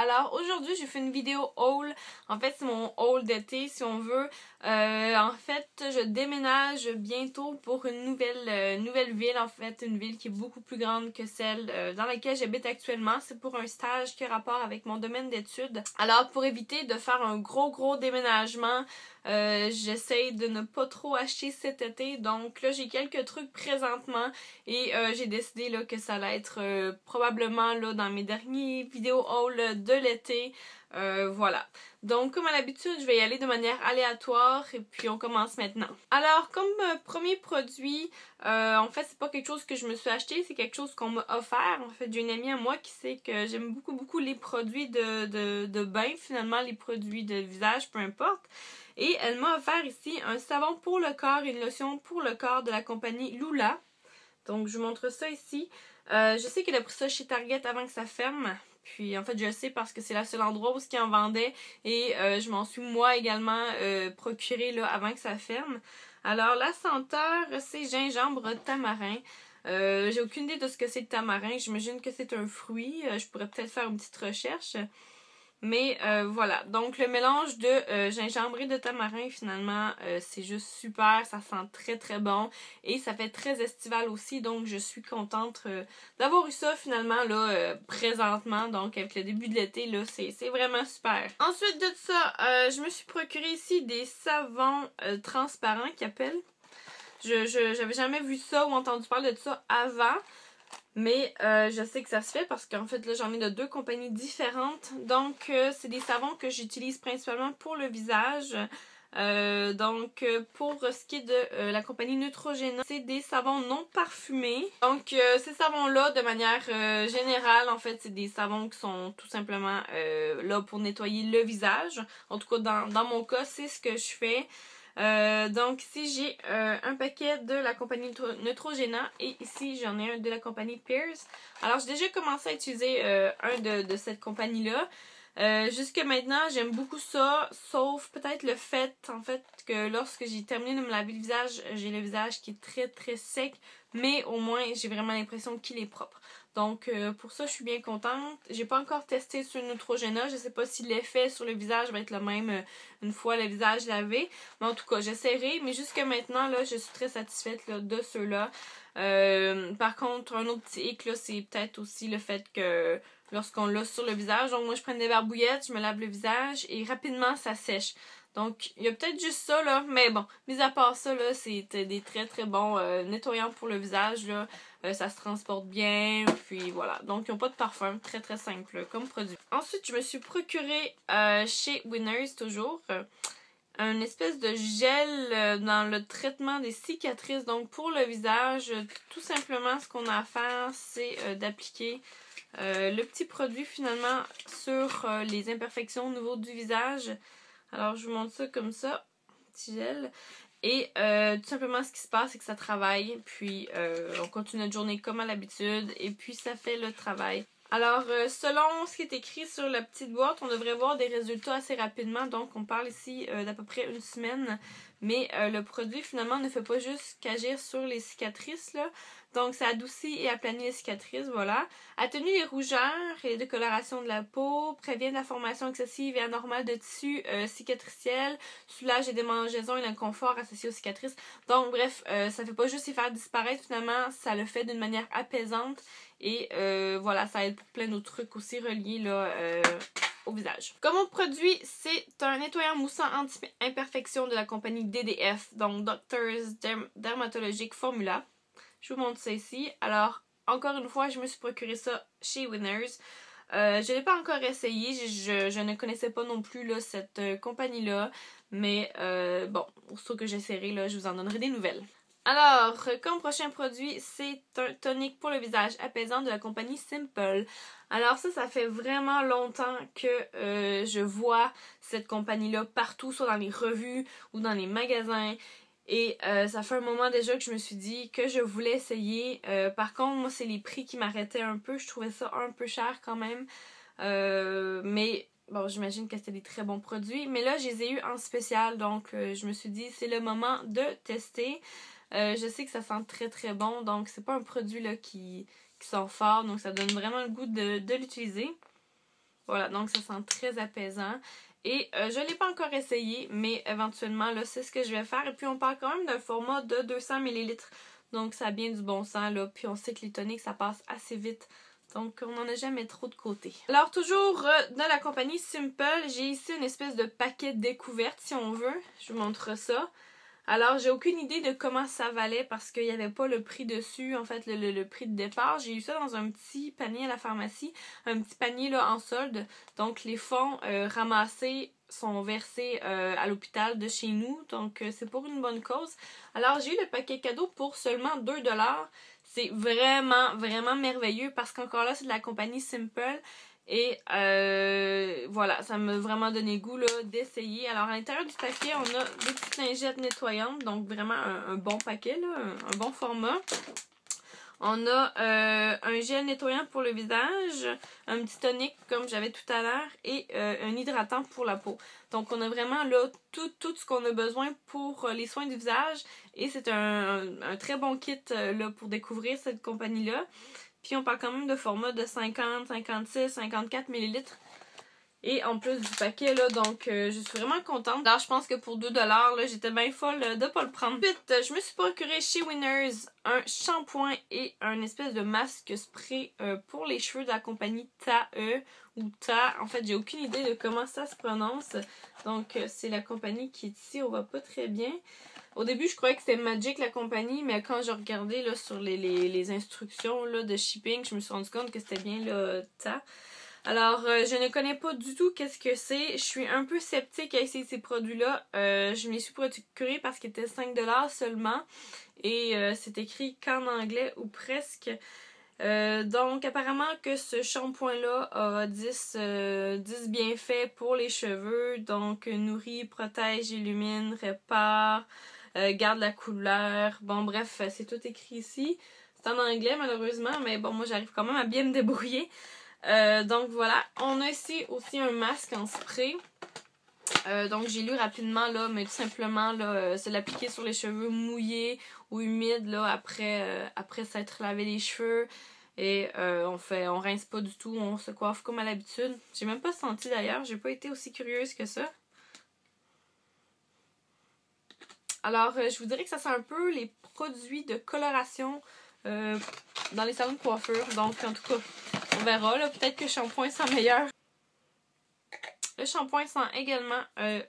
Alors aujourd'hui j'ai fait une vidéo haul, en fait c'est mon haul d'été si on veut. En fait je déménage bientôt pour une nouvelle ville, en fait une ville qui est beaucoup plus grande que celle dans laquelle j'habite actuellement. C'est pour un stage qui a rapport avec mon domaine d'études. Alors pour éviter de faire un gros déménagement, j'essaie de ne pas trop acheter cet été, donc là j'ai quelques trucs présentement et j'ai décidé là, que ça allait être probablement là, dans mes derniers vidéos haul de l'été. Voilà. Donc comme à l'habitude, je vais y aller de manière aléatoire et puis on commence maintenant. Alors comme premier produit, en fait c'est pas quelque chose que je me suis acheté, c'est quelque chose qu'on m'a offert. En fait j'ai une amie à moi qui sait que j'aime beaucoup les produits de bain, finalement les produits de visage, peu importe. Et elle m'a offert ici un savon pour le corps et une lotion pour le corps de la compagnie Lula. Donc je vous montre ça ici. Je sais qu'elle a pris ça chez Target avant que ça ferme. Puis en fait je le sais parce que c'est le seul endroit où ils en vendaient. Et je m'en suis moi également procuré là, avant que ça ferme. Alors la senteur c'est gingembre tamarin. J'ai aucune idée de ce que c'est le tamarin. J'imagine que c'est un fruit. Je pourrais peut-être faire une petite recherche. Mais voilà, donc le mélange de gingembre et de tamarin finalement c'est juste super, ça sent très bon et ça fait très estival aussi, donc je suis contente d'avoir eu ça finalement là présentement, donc avec le début de l'été là c'est vraiment super. Ensuite de ça, je me suis procuré ici des savons transparents qu'ils appellent. J'avais jamais vu ça ou entendu parler de ça avant. Mais je sais que ça se fait parce qu'en fait là j'en ai de deux compagnies différentes. Donc c'est des savons que j'utilise principalement pour le visage. Pour ce qui est de la compagnie Neutrogena, c'est des savons non parfumés. Donc ces savons-là, de manière générale, en fait, c'est des savons qui sont tout simplement là pour nettoyer le visage. En tout cas, dans mon cas, c'est ce que je fais. Donc ici j'ai un paquet de la compagnie Neutrogena et ici j'en ai un de la compagnie Pierce. Alors j'ai déjà commencé à utiliser un de cette compagnie là. Jusque maintenant j'aime beaucoup ça, sauf peut-être le fait en fait que lorsque j'ai terminé de me laver le visage, j'ai le visage qui est très sec, mais au moins j'ai vraiment l'impression qu'il est propre. Donc pour ça je suis bien contente. J'ai pas encore testé sur Neutrogena, je sais pas si l'effet sur le visage va être le même une fois le visage lavé. Mais en tout cas j'essaierai, mais jusque maintenant là je suis très satisfaite là, de ceux-là. Par contre un autre petit hic là c'est peut-être aussi le fait que lorsqu'on l'a sur le visage, donc moi je prends des barbouillettes, je me lave le visage et rapidement ça sèche. Donc, il y a peut-être juste ça, là. Mais bon, mis à part ça, là, c'est des très bons nettoyants pour le visage, là. Ça se transporte bien, puis voilà. Donc, ils n'ont pas de parfum. Très simple là, comme produit. Ensuite, je me suis procuré chez Winners, toujours, un espèce de gel dans le traitement des cicatrices. Donc, pour le visage, tout simplement, ce qu'on a à faire, c'est d'appliquer le petit produit, finalement, sur les imperfections au niveau du visage. Alors, je vous montre ça comme ça, petit gel. Et tout simplement, ce qui se passe, c'est que ça travaille. Puis, on continue notre journée comme à l'habitude. Et puis, ça fait le travail. Alors, selon ce qui est écrit sur la petite boîte, on devrait voir des résultats assez rapidement. Donc, on parle ici d'à peu près une semaine. Mais le produit, finalement, ne fait pas juste qu'agir sur les cicatrices, là. Donc, ça adoucit et aplanit les cicatrices, voilà. Atténue les rougeurs et les décolorations de la peau, prévient la formation excessive et anormale de tissus cicatriciels, soulage les démangeaisons et l'inconfort associé aux cicatrices. Donc, bref, ça fait pas juste les faire disparaître, finalement, ça le fait d'une manière apaisante. Et voilà, ça aide pour plein d'autres trucs aussi reliés, là, au visage. Comme autre produit, c'est un nettoyant moussant anti-imperfection de la compagnie DDF, donc Doctors Dermatologic Formula. Je vous montre ça ici. Alors, encore une fois, je me suis procuré ça chez Winners. Je ne l'ai pas encore essayé, je ne connaissais pas non plus là, cette compagnie-là, mais bon, aussitôt que j'essaierai, là, je vous en donnerai des nouvelles. Alors, comme prochain produit, c'est un tonique pour le visage apaisant de la compagnie Simple. Alors ça fait vraiment longtemps que je vois cette compagnie-là partout, soit dans les revues ou dans les magasins. Et ça fait un moment déjà que je me suis dit que je voulais essayer. Par contre, moi, c'est les prix qui m'arrêtaient un peu. Je trouvais ça un peu cher quand même. Mais bon, j'imagine que c'était des très bons produits. Mais là, je les ai eus en spécial. Donc, je me suis dit, c'est le moment de tester. Je sais que ça sent très bon. Donc, c'est pas un produit là, qui sent fort. Donc, ça donne vraiment le goût de l'utiliser. Voilà, donc ça sent très apaisant. Et je ne l'ai pas encore essayé, mais éventuellement, là, c'est ce que je vais faire. Et puis, on parle quand même d'un format de 200 ml. Donc, ça a bien du bon sens, là. Puis, on sait que les toniques, ça passe assez vite. Donc, on n'en a jamais trop de côté. Alors, toujours dans la compagnie Simple, j'ai ici une espèce de paquet découverte, si on veut. Je vous montre ça. Alors, j'ai aucune idée de comment ça valait parce qu'il n'y avait pas le prix dessus, en fait, le prix de départ. J'ai eu ça dans un petit panier à la pharmacie, un petit panier là en solde. Donc, les fonds ramassés sont versés à l'hôpital de chez nous. Donc, c'est pour une bonne cause. Alors, j'ai eu le paquet cadeau pour seulement 2 $. C'est vraiment, vraiment merveilleux parce qu'encore là, c'est de la compagnie Simple. Et voilà, ça m'a vraiment donné goût d'essayer. Alors à l'intérieur du paquet, on a des petites lingettes nettoyantes, donc vraiment un bon paquet, là, un bon format. On a un gel nettoyant pour le visage, un petit tonique comme j'avais tout à l'heure et un hydratant pour la peau. Donc on a vraiment là tout ce qu'on a besoin pour les soins du visage et c'est un très bon kit là, pour découvrir cette compagnie-là. Puis on parle quand même de format de 50, 56, 54 ml. Et en plus du paquet, là, donc je suis vraiment contente. Alors je pense que pour 2 $, là, j'étais bien folle de pas le prendre. Ensuite, je me suis procuré chez Winners un shampoing et un espèce de masque spray pour les cheveux de la compagnie TAE ou Ta. En fait, j'ai aucune idée de comment ça se prononce. Donc c'est la compagnie qui est ici, on voit pas très bien. Au début, je croyais que c'était Magic la compagnie, mais quand j'ai regardé là, sur les instructions là, de shipping, je me suis rendu compte que c'était bien là, Ta. Alors, je ne connais pas du tout qu'est-ce que c'est. Je suis un peu sceptique à essayer ces produits-là. Je m'y suis procurée parce qu'il était 5 $ seulement. Et c'est écrit qu'en anglais ou presque. Donc, apparemment que ce shampoing-là a 10 bienfaits pour les cheveux. Donc, nourrit, protège, illumine, répare, garde la couleur. Bon, bref, c'est tout écrit ici. C'est en anglais, malheureusement, mais bon, moi, j'arrive quand même à bien me débrouiller. Donc voilà, on a ici aussi un masque en spray. Donc j'ai lu rapidement là, mais tout simplement là, c'est l'appliquer sur les cheveux mouillés ou humides là après s'être lavé les cheveux. Et on rince pas du tout, on se coiffe comme à l'habitude. J'ai même pas senti d'ailleurs, j'ai pas été aussi curieuse que ça. Alors je vous dirais que ça sent un peu les produits de coloration dans les salons de coiffure. Donc en tout cas, on verra là, peut-être que le shampoing sent meilleur. Le shampoing sent également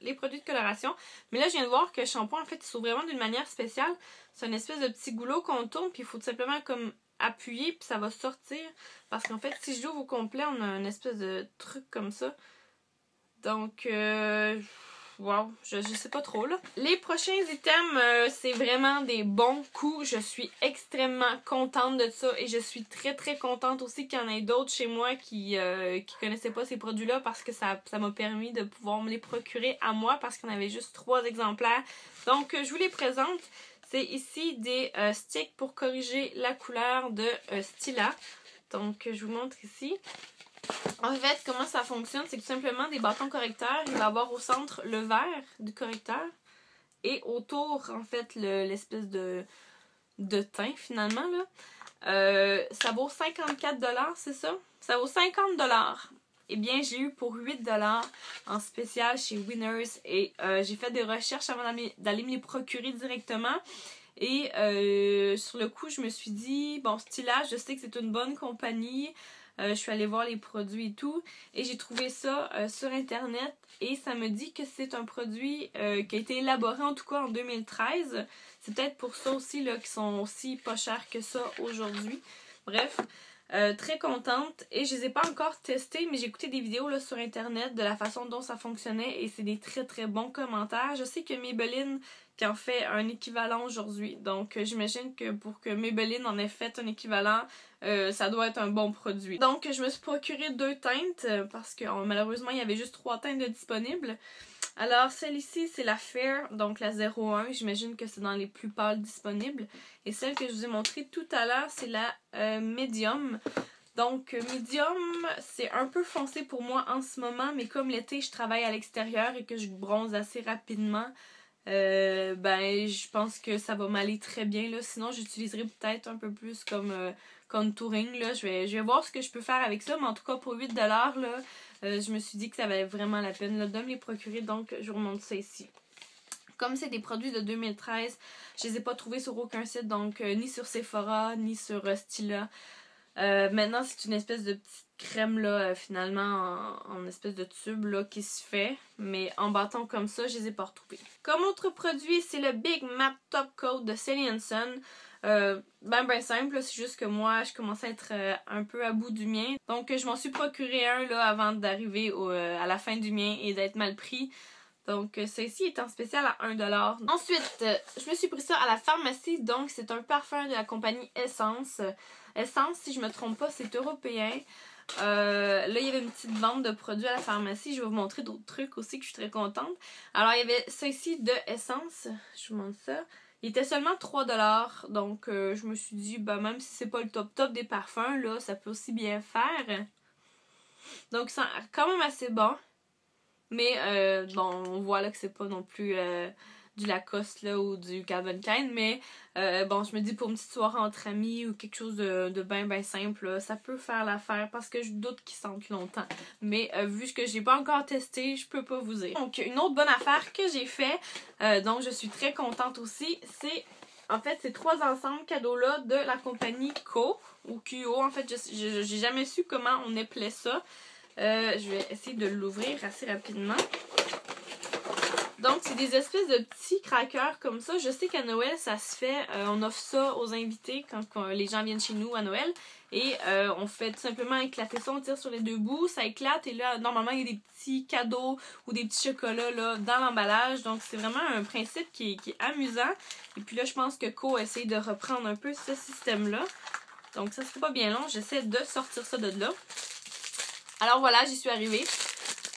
les produits de coloration. Mais là, je viens de voir que le shampoing, en fait, il s'ouvre vraiment d'une manière spéciale. C'est une espèce de petit goulot qu'on tourne, puis il faut tout simplement comme appuyer, puis ça va sortir. Parce qu'en fait, si je l'ouvre au complet, on a une espèce de truc comme ça. Donc, wow, je sais pas trop là. Les prochains items, c'est vraiment des bons coups. Je suis extrêmement contente de ça et je suis très très contente aussi qu'il y en ait d'autres chez moi qui connaissaient pas ces produits-là parce que ça m'a permis de pouvoir me les procurer à moi parce qu'il y en avait juste 3 exemplaires. Donc je vous les présente. C'est ici des sticks pour corriger la couleur de Stila. Donc je vous montre ici. En fait, comment ça fonctionne, c'est tout simplement des bâtons correcteurs. Il va y avoir au centre le vert du correcteur et autour, en fait, l'espèce de teint, finalement. Là. Ça vaut 54 $, c'est ça? Ça vaut 50 $. Eh bien, j'ai eu pour 8 $ en spécial chez Winners et j'ai fait des recherches avant d'aller me les procurer directement. Et sur le coup, je me suis dit, bon, Stila, je sais que c'est une bonne compagnie. Je suis allée voir les produits et tout. Et j'ai trouvé ça sur Internet. Et ça me dit que c'est un produit qui a été élaboré en tout cas en 2013. C'est peut-être pour ça aussi là, qu'ils sont aussi pas chers que ça aujourd'hui. Bref, très contente. Et je les ai pas encore testés, mais j'ai écouté des vidéos là, sur Internet de la façon dont ça fonctionnait. Et c'est des très très bons commentaires. Je sais que Maybelline qui en fait un équivalent aujourd'hui. Donc j'imagine que pour que Maybelline en ait fait un équivalent, ça doit être un bon produit. Donc je me suis procuré 2 teintes parce que malheureusement il y avait juste 3 teintes de disponibles. Alors celle-ci c'est la Fair, donc la 01, j'imagine que c'est dans les plus pâles disponibles. Et celle que je vous ai montrée tout à l'heure c'est la Medium. Donc Medium c'est un peu foncé pour moi en ce moment, mais comme l'été je travaille à l'extérieur et que je bronze assez rapidement, ben je pense que ça va m'aller très bien là. Sinon j'utiliserai peut-être un peu plus comme contouring là. Je vais voir ce que je peux faire avec ça, mais en tout cas pour 8$ là, je me suis dit que ça valait vraiment la peine là, de me les procurer, donc je vous remonte ça ici. Comme c'est des produits de 2013, je les ai pas trouvés sur aucun site, donc ni sur Sephora, ni sur Stila. Maintenant, c'est une espèce de petite crème là, finalement en espèce de tube là, qui se fait, mais en bâton comme ça, je les ai pas retrouvés. Comme autre produit, c'est le Big Matte Top Coat de Sally Hansen. Ben simple, c'est juste que moi je commençais à être un peu à bout du mien, donc je m'en suis procuré un là avant d'arriver à la fin du mien et d'être mal pris. Donc, celle-ci est en spécial à 1$. Ensuite, je me suis pris ça à la pharmacie. Donc, c'est un parfum de la compagnie Essence. Essence, si je me trompe pas, c'est européen. Là, il y avait une petite vente de produits à la pharmacie. Je vais vous montrer d'autres trucs aussi que je suis très contente. Alors, il y avait ça ici de Essence. Je vous montre ça. Il était seulement 3$. Donc, je me suis dit, ben, même si c'est pas le top des parfums, là, ça peut aussi bien faire. Donc, c'est quand même assez bon. Mais bon, on voit là que c'est pas non plus du Lacoste là, ou du Calvin Klein. Mais bon, je me dis pour une petite soirée entre amis ou quelque chose de ben simple, là, ça peut faire l'affaire parce que je doute qu'ils sentent longtemps. Mais vu que j'ai pas encore testé, je peux pas vous dire. Donc, une autre bonne affaire que j'ai fait, dont je suis très contente aussi, c'est en fait ces 3 ensembles cadeaux-là de la compagnie Co ou QO. En fait, j'ai jamais su comment on appelait ça. Je vais essayer de l'ouvrir assez rapidement. Donc, c'est des espèces de petits crackers comme ça. Je sais qu'à Noël, ça se fait. On offre ça aux invités quand les gens viennent chez nous à Noël. Et on fait tout simplement éclater ça. On tire sur les 2 bouts, ça éclate. Et là, normalement, il y a des petits cadeaux ou des petits chocolats là, dans l'emballage. Donc, c'est vraiment un principe qui est amusant. Et puis là, je pense que Co essaie de reprendre un peu ce système-là. Donc, ça serait pas bien long. J'essaie de sortir ça de là. Alors voilà, j'y suis arrivée.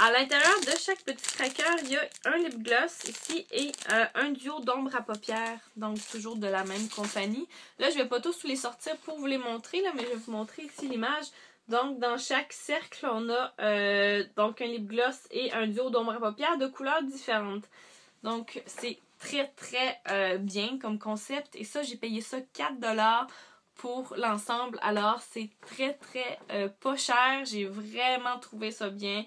À l'intérieur de chaque petit cracker, il y a un lip gloss ici et un duo d'ombre à paupières. Donc toujours de la même compagnie. Là, je vais pas tous les sortir pour vous les montrer, là, mais je vais vous montrer ici l'image. Donc dans chaque cercle, on a donc un lip gloss et un duo d'ombre à paupières de couleurs différentes. Donc c'est très bien comme concept. Et ça, j'ai payé ça 4$ pour l'ensemble. Alors, c'est très pas cher. J'ai vraiment trouvé ça bien.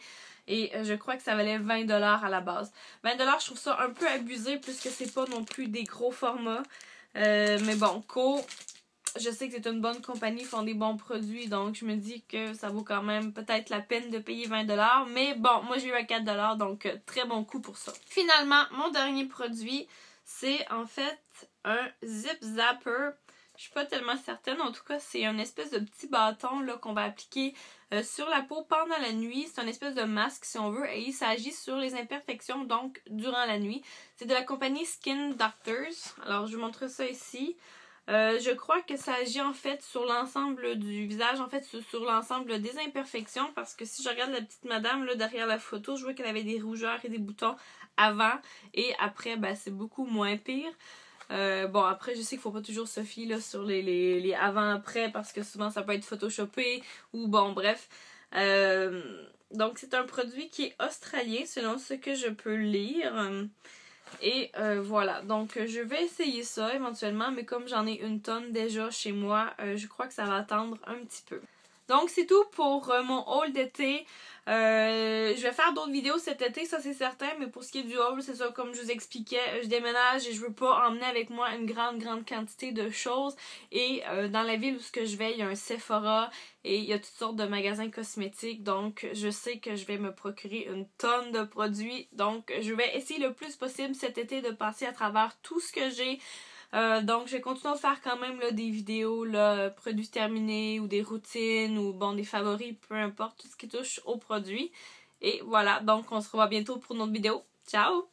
Et je crois que ça valait 20$ à la base. 20$, je trouve ça un peu abusé puisque c'est pas non plus des gros formats. Mais bon, Co, je sais que c'est une bonne compagnie, ils font des bons produits. Donc, je me dis que ça vaut quand même peut-être la peine de payer 20$. Mais bon, moi j'ai eu à 4$, donc très bon coup pour ça. Finalement, mon dernier produit, c'est en fait un Zip Zapper. Je suis pas tellement certaine. En tout cas, c'est un espèce de petit bâton là qu'on va appliquer sur la peau pendant la nuit. C'est un espèce de masque si on veut et il s'agit sur les imperfections donc durant la nuit. C'est de la compagnie Skin Doctors. Alors, je vous montre ça ici. Je crois que ça agit en fait sur l'ensemble du visage, en fait sur l'ensemble des imperfections parce que si je regarde la petite madame là derrière la photo, je vois qu'elle avait des rougeurs et des boutons avant et après, ben, c'est beaucoup moins pire. Bon, après, je sais qu'il faut pas toujours se fier là, sur les avant-après parce que souvent ça peut être photoshopé ou bon, bref. Donc, c'est un produit qui est australien selon ce que je peux lire. Et voilà, donc je vais essayer ça éventuellement, mais comme j'en ai une tonne déjà chez moi, je crois que ça va attendre un petit peu. Donc c'est tout pour mon haul d'été. Je vais faire d'autres vidéos cet été, ça c'est certain, mais pour ce qui est du haul, c'est ça, comme je vous expliquais, je déménage et je veux pas emmener avec moi une grande quantité de choses. Et dans la ville où je vais, il y a un Sephora et il y a toutes sortes de magasins cosmétiques, donc je sais que je vais me procurer une tonne de produits. Donc je vais essayer le plus possible cet été de passer à travers tout ce que j'ai. Donc je vais continuer à faire quand même là, des vidéos là, produits terminés ou des routines ou bon des favoris, peu importe, tout ce qui touche aux produits. Et voilà, donc on se revoit bientôt pour une autre vidéo. Ciao!